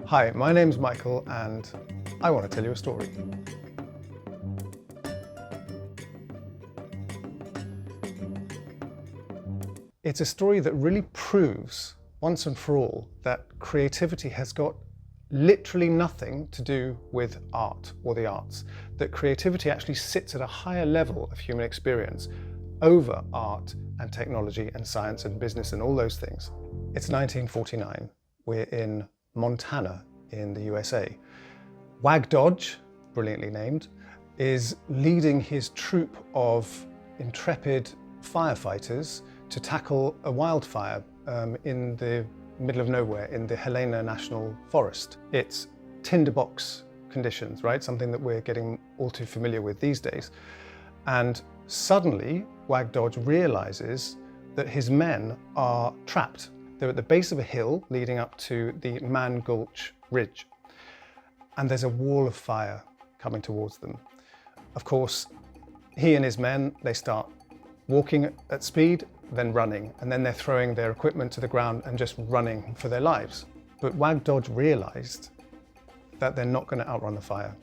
Hi, my name's Michael and I want to tell you a story. It's a story that really proves once and for all that creativity has got literally nothing to do with art or the arts, that creativity actually sits at a higher level of human experience over art and technology and science and business and all those things. It's 1949. We're in Montana in the USA. Wag Dodge, brilliantly named, is leading his troop of intrepid firefighters to tackle a wildfire in the middle of nowhere in the Helena National Forest. It's tinderbox conditions, right? Something that we're getting all too familiar with these days. And suddenly, Wag Dodge realizes that his men are trapped. They're at the base of a hill leading up to the Man Gulch Ridge. And there's a wall of fire coming towards them. Of course, he and his men, they start walking at speed, then running, and then they're throwing their equipment to the ground and just running for their lives. But Wag Dodge realized that they're not going to outrun the fire.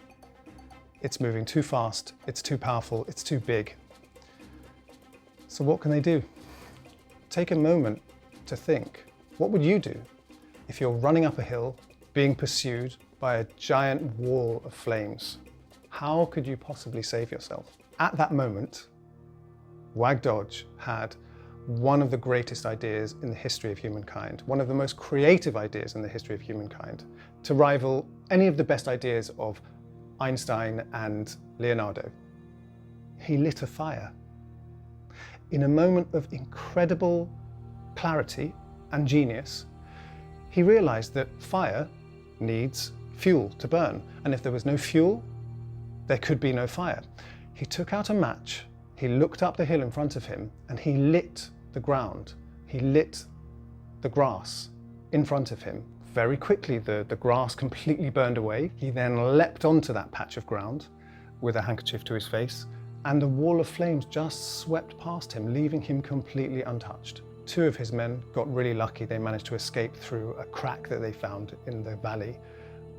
It's moving too fast, it's too powerful, it's too big. So what can they do? Take a moment to think, what would you do if you're running up a hill, being pursued by a giant wall of flames? How could you possibly save yourself? At that moment, Wag Dodge had one of the greatest ideas in the history of humankind, one of the most creative ideas in the history of humankind, to rival any of the best ideas of Einstein and Leonardo. He lit a fire. In a moment of incredible clarity and genius, he realized that fire needs fuel to burn, and if there was no fuel, there could be no fire. He took out a match, he looked up the hill in front of him, and he lit the ground. He lit the grass in front of him. Very quickly, the grass completely burned away. He then leapt onto that patch of ground with a handkerchief to his face, and the wall of flames just swept past him, leaving him completely untouched. Two of his men got really lucky. They managed to escape through a crack that they found in the valley.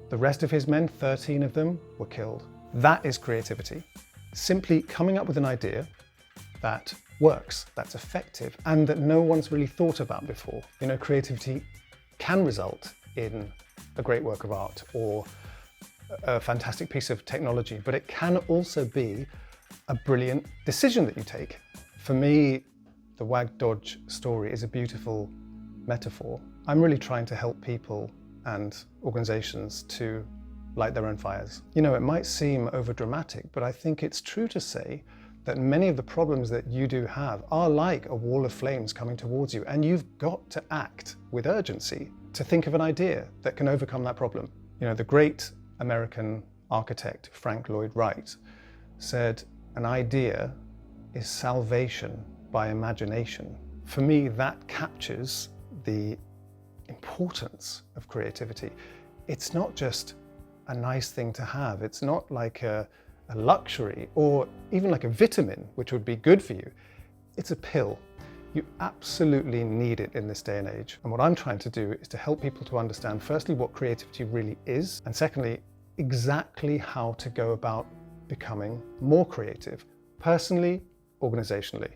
The rest of his men, 13 of them, were killed. That is creativity. Simply coming up with an idea that works, that's effective, and that no one's really thought about before. You know, creativity can result in a great work of art or a fantastic piece of technology, but it can also be a brilliant decision that you take. For me, the Wag Dodge story is a beautiful metaphor. I'm really trying to help people and organizations to light their own fires. You know, it might seem overdramatic, but I think it's true to say that many of the problems that you do have are like a wall of flames coming towards you, and you've got to act with urgency to think of an idea that can overcome that problem. You know, the great American architect Frank Lloyd Wright said, "An idea is salvation by imagination." For me, that captures the importance of creativity. It's not just a nice thing to have. It's not like a luxury or even like a vitamin, which would be good for you. It's a pill. You absolutely need it in this day and age. And what I'm trying to do is to help people to understand, firstly, what creativity really is, and secondly, exactly how to go about becoming more creative, personally, organizationally.